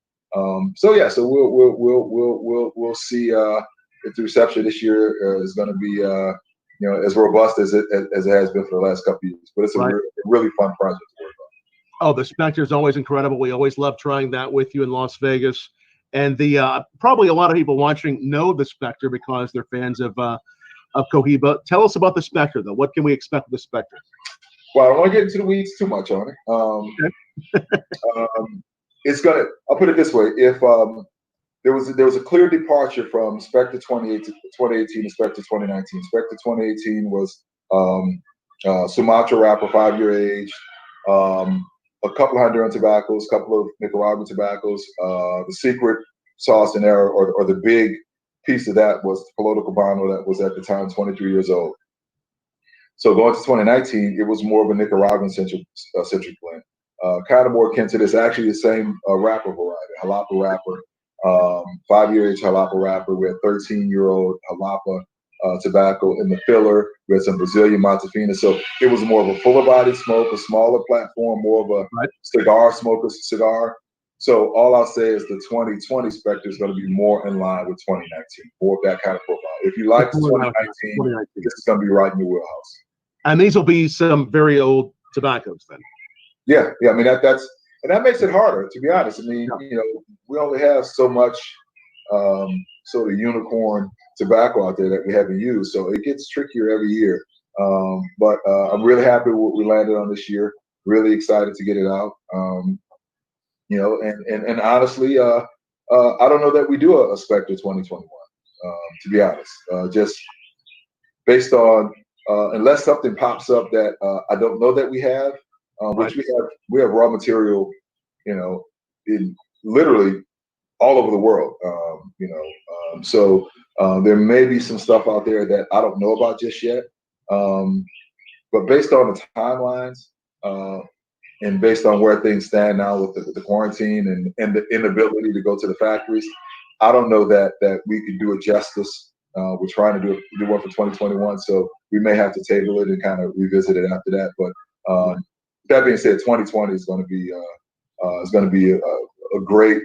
So we'll see if the reception this year is going to be as robust as it has been for the last couple of years. But it's a really fun project to work on. Oh, the Spectre is always incredible. We always love trying that with you in Las Vegas. And the probably a lot of people watching know the Spectre because they're fans of Cohiba. Tell us about the Spectre, though. What can we expect with the Spectre? Well, I don't want to get into the weeds too much on it. It's gonna. I'll put it this way: if there was a clear departure from Spectre 2018 to Spectre 2019. Spectre 2018 was Sumatra wrapper, 5-year age. A couple of Honduran tobaccos, a couple of Nicaraguan tobaccos. The secret sauce in there, or the big piece of that, was the Piloto Cubano that was at the time 23 years old. So going to 2019, it was more of a Nicaraguan centric blend. Kind of more akin to this, actually the same wrapper variety, Jalapa wrapper, 5-year age Jalapa wrapper. We had 13-year-old Jalapa tobacco in the filler. We had some Brazilian Montefina. So it was more of a fuller body smoke, a smaller platform, more of a cigar smoker's cigar. So all I'll say is the 2020 Spectre is going to be more in line with 2019, more of that kind of profile. If you like 2019, this is going to be right in your wheelhouse. And these will be some very old tobaccos then. Yeah. I mean that makes it harder, to be honest. I mean, we only have so much sort of unicorn tobacco out there that we haven't used, so it gets trickier every year. But I'm really happy with what we landed on this year. Really excited to get it out. And honestly, I don't know that we do a Spectre 2021. To be honest, just based on unless something pops up that I don't know that we have, which we have raw material, in literally all over the world. So there may be some stuff out there that I don't know about just yet. But based on the timelines and based on where things stand now with the quarantine and the inability to go to the factories, I don't know that we could do it justice. We're trying to do one for 2021, so we may have to table it and kind of revisit it after that. But that being said, 2020 is going to be a great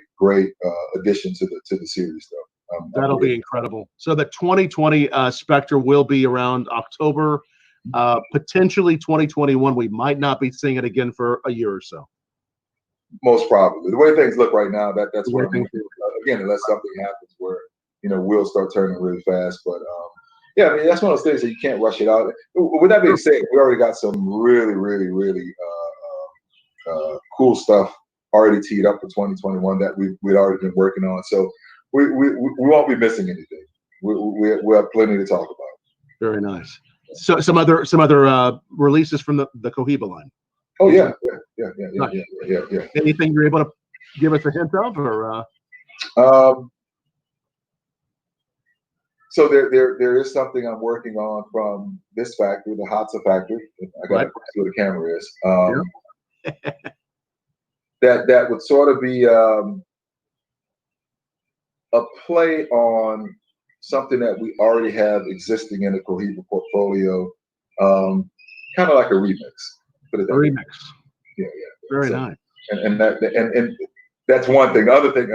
addition to the series, though. That'll be incredible. So the 2020 Spectre will be around October, potentially 2021. We might not be seeing it again for a year or so. Most probably. The way things look right now, that's what I'm again, unless something happens where, wheels start turning really fast. But yeah, I mean, that's one of those things that you can't rush it out. With that being said, we already got some really cool stuff already teed up for 2021 that we'd already been working on. So we won't be missing anything. We have plenty to talk about. Very nice. So some other releases from the Cohiba line. Oh yeah. Anything you're able to give us a hint of, or? So there is something I'm working on from this factory, the Hatsa factory. I got to see where the camera is. That would sort of be a play on something that we already have existing in the Cohiba portfolio, kind of like a remix. Put it that way. Remix. Yeah. Very nice. And that's one thing. The other thing,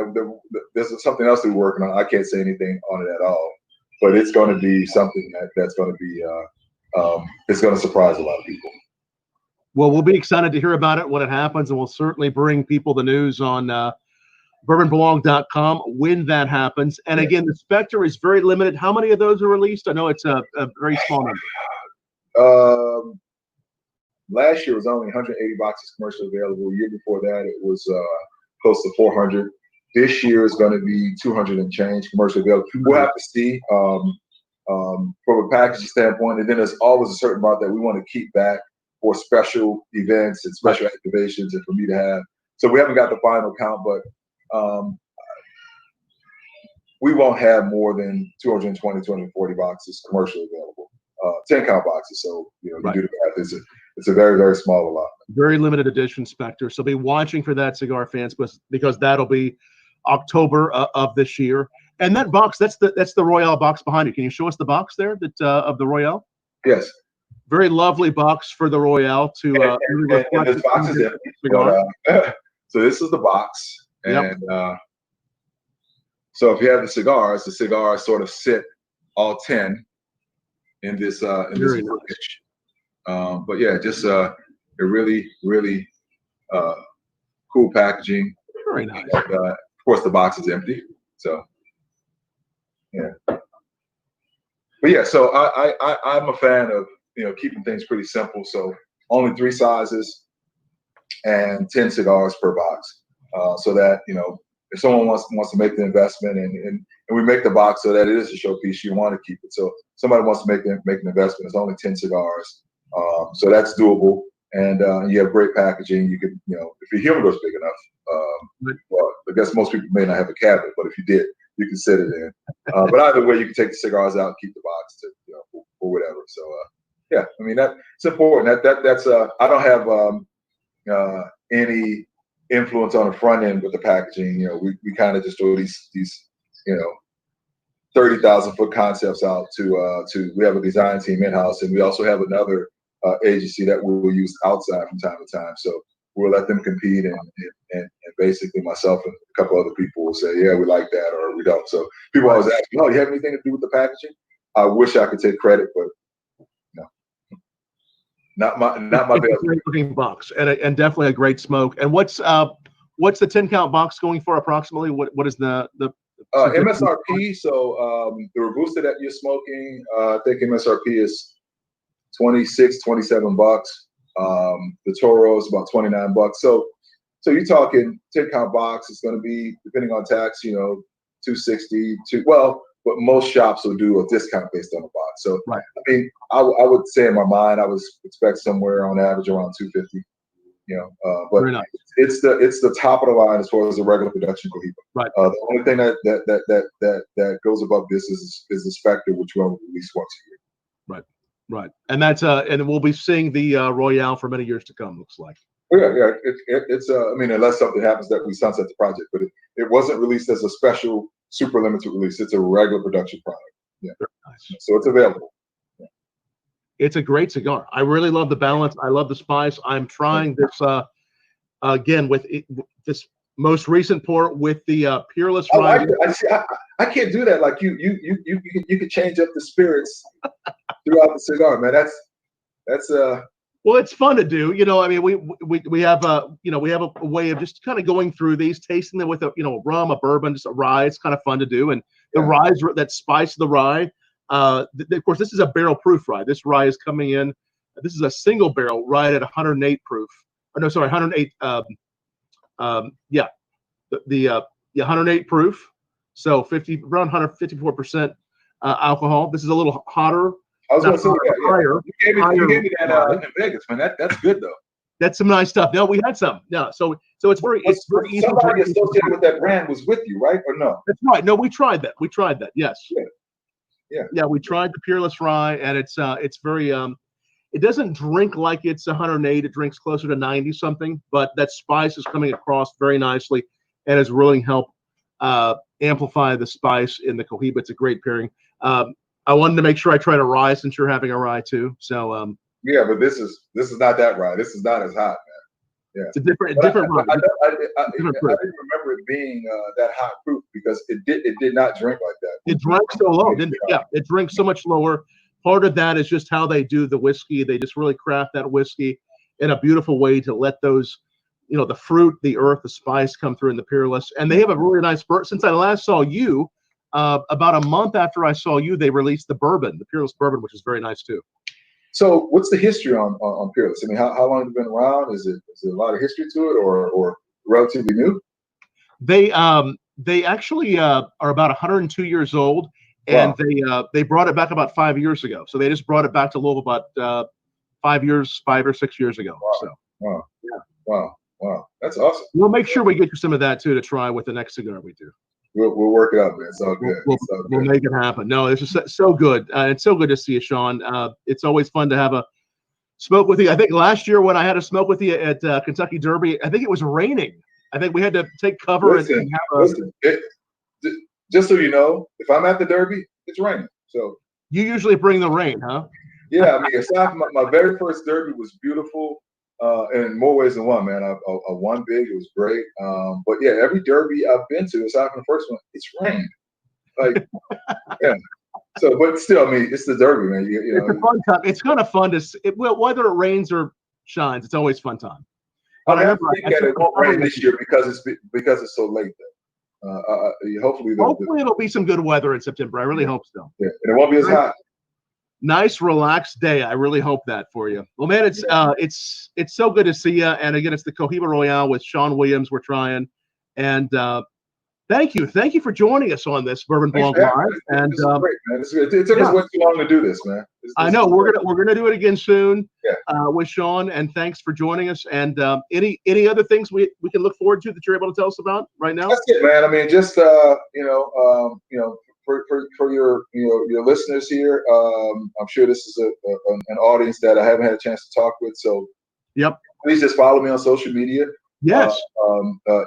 there's something else we're working on. I can't say anything on it at all, but it's going to be something that's going to be it's going to surprise a lot of people. Well, we'll be excited to hear about it when it happens, and we'll certainly bring people the news on bourbonbelong.com when that happens. And again, the Spectre is very limited. How many of those are released? I know it's a very small number. Last year was only 180 boxes commercially available. The year before that, it was close to 400. This year is going to be 200 and change commercially available. We'll have to see from a packaging standpoint. And then there's always a certain amount that we want to keep back for special events and special activations and for me to have. So we haven't got the final count, but we won't have more than 220, 240 boxes commercially available. 10 count boxes. So, you do the math. It's a very, very small allotment. Very limited edition Spectre. So be watching for that, cigar fans, because that'll be October of this year. And that box, that's the Royale box behind you. Can you show us the box there of the Royale? Yes. Very lovely box for the Royale to. And this box is empty. So this is the box, and so if you have the cigars sort of sit all 10 in this package. But yeah, just a really cool packaging. Very nice. And, of course, the box is empty. So yeah. But yeah, so I'm a fan of keeping things pretty simple. So only 3 sizes and 10 cigars per box. So that if someone wants to make the investment and we make the box so that it is a showpiece, you want to keep it. So somebody wants to make an investment. It's only 10 cigars. So that's doable, and you have great packaging. You can, if your humidor is big enough, well, I guess most people may not have a cabinet, but if you did, you can set it in. But either way, you can take the cigars out and keep the box to, or whatever. So yeah, I mean it's important. That's I don't have any influence on the front end with the packaging. We kind of just throw these 30,000 foot concepts out to we have a design team in-house, and we also have another agency that we'll use outside from time to time. So we'll let them compete, and basically myself and a couple other people will say, yeah, we like that, or we don't. So people always ask me, oh, you have anything to do with the packaging? I wish I could take credit, but no, not my best. Great looking box, and definitely a great smoke. And what's the 10 count box going for approximately? What is the MSRP? So the Robusta that you're smoking, I think MSRP is $26, $27. The Toro is about $29. So you're talking 10 count box. It's going to be, depending on tax, $260. But most shops will do a discount based on the box. So I mean, I would say in my mind, I would expect somewhere on average around $250. But very nice. It's the top of the line as far as the regular production Cohiba. Right. The only thing that goes above this is the Spectre, which we'll release once a year. Right. And that's and we'll be seeing the Royale for many years to come. Looks like. Yeah. It's I mean, unless something happens that we sunset the project, but it wasn't released as a special super limited release. It's a regular production product. Yeah. Nice. So it's available. Yeah. It's a great cigar. I really love the balance. I love the spice. I'm trying this again with this most recent pour with the Peerless Rye. I can't do that. Like you can change up the spirits throughout the cigar, man. That's Well, it's fun to do. You know, I mean, we have a way of just kind of going through these, tasting them with a rum, a bourbon, just a rye. It's kind of fun to do, and the rye, that spice of the rye. Of course, this is a barrel proof rye. This rye is coming in. This is a single barrel rye at 108 proof. Oh, no, sorry, 108. Yeah, the 108 proof. So around 154% alcohol. This is a little hotter. I was going to say higher. You gave me that in Vegas, man. That's good though. That's some nice stuff. No, we had some. Yeah, so it's very easy. Somebody associated with that brand was with you, right? Or no? That's right. No, we tried that. Yes. Yeah. We tried the Peerless Rye, and it's very it doesn't drink like it's 108. It drinks closer to 90 something, but that spice is coming across very nicely, and has really helped amplify the spice in the Cohiba. It's a great pairing. I wanted to make sure I tried a rye since you're having a rye too. So yeah, but this is not that rye. This is not as hot, man. Yeah, it's a different rye. I didn't remember it being that hot proof because it did not drink like that. It drank so low, didn't it? Yeah, it drinks so much lower. Part of that is just how they do the whiskey. They just really craft that whiskey in a beautiful way to let those, the fruit, the earth, the spice come through in the Peerless. And they have a really nice bourbon. Since I last saw you, about a month after I saw you, they released the bourbon, the Peerless bourbon, which is very nice too. So what's the history on Peerless? I mean, how long has it been around? Is there a lot of history to it or relatively new? They actually are about 102 years old, and they brought it back about 5 years ago. So they just brought it back to Louisville about 5 or 6 years ago. Wow. So Wow. That's awesome. We'll make sure we get you some of that too to try with the next cigar we do. We'll work it out, man. It's all good. We'll make it happen. No, this is so good. It's so good to see you, Sean. It's always fun to have a smoke with you. I think last year when I had a smoke with you at Kentucky Derby, I think it was raining. I think we had to take cover and have just so you know, if I'm at the Derby, it's raining. So you usually bring the rain, huh? Yeah, I mean, aside from my very first Derby was beautiful. In more ways than one, man. I won big. It was great. But yeah, every Derby I've been to, aside from the first one, it's rained. Like, yeah. So, but still, I mean, it's the Derby, man. It's a fun time. It's kind of fun to whether it rains or shines. It's always fun time. But I think that it won't rain this year because it's so late. Hopefully it'll be some good weather in September. I really hope so. Yeah, and it won't be as hot. Nice, relaxed day. I really hope that for you. Well, man, it's so good to see you. And again, it's the Cohiba Royale with Sean Williams. We're trying, and thank you for joining us on this Bourbon Blog Live. And this is great, man. It took us way too long to do this, man. I know we're gonna do it again soon. With Sean. And thanks for joining us. And any other things we can look forward to that you're able to tell us about right now? That's it, man. I mean, just for your listeners here, I'm sure this is an audience that I haven't had a chance to talk with. So, please just follow me on social media. Yes.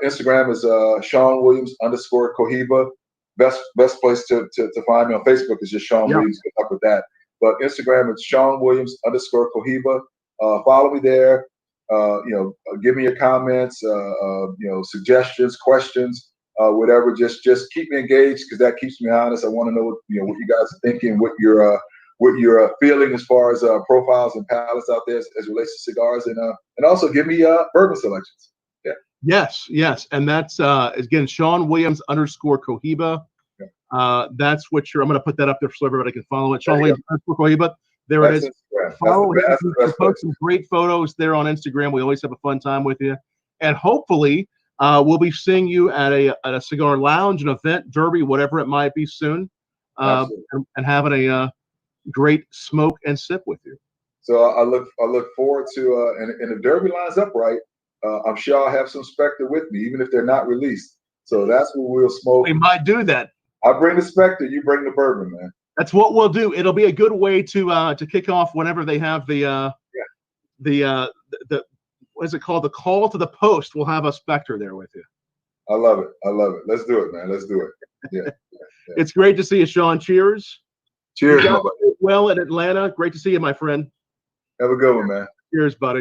Instagram is Sean Williams _Cohiba. Best place to find me. On Facebook is just Sean Williams. Good luck with that. But Instagram is Sean Williams _Cohiba. Follow me there. Give me your comments. Suggestions, questions. Whatever, just keep me engaged because that keeps me honest. I want to know what you guys are thinking, what you're feeling as far as profiles and palettes out there as relates to cigars, and also give me bourbon selections. Yeah. Yes, and that's again Sean Williams _Cohiba. That's what I'm going to put that up there so everybody can follow it. Sean Williams _Cohiba. There it is. Follow him. Post some great photos there on Instagram. We always have a fun time with you, and hopefully. We'll be seeing you at a cigar lounge, an event, Derby, whatever it might be soon, and having a great smoke and sip with you. So I look forward to and if Derby lines up right, I'm sure I'll have some Spectre with me, even if they're not released. So that's what we'll smoke. We might do that. I bring the Spectre, you bring the bourbon, man. That's what we'll do. It'll be a good way to kick off whenever they have the what is it called? The call to the post. We'll have a Spectre there with you. I love it. Let's do it, man. Let's do it. Yeah. It's great to see you, Sean. Cheers. Cheers, You my got buddy. well in Atlanta. Great to see you, my friend. Have a good one, man. Cheers, buddy.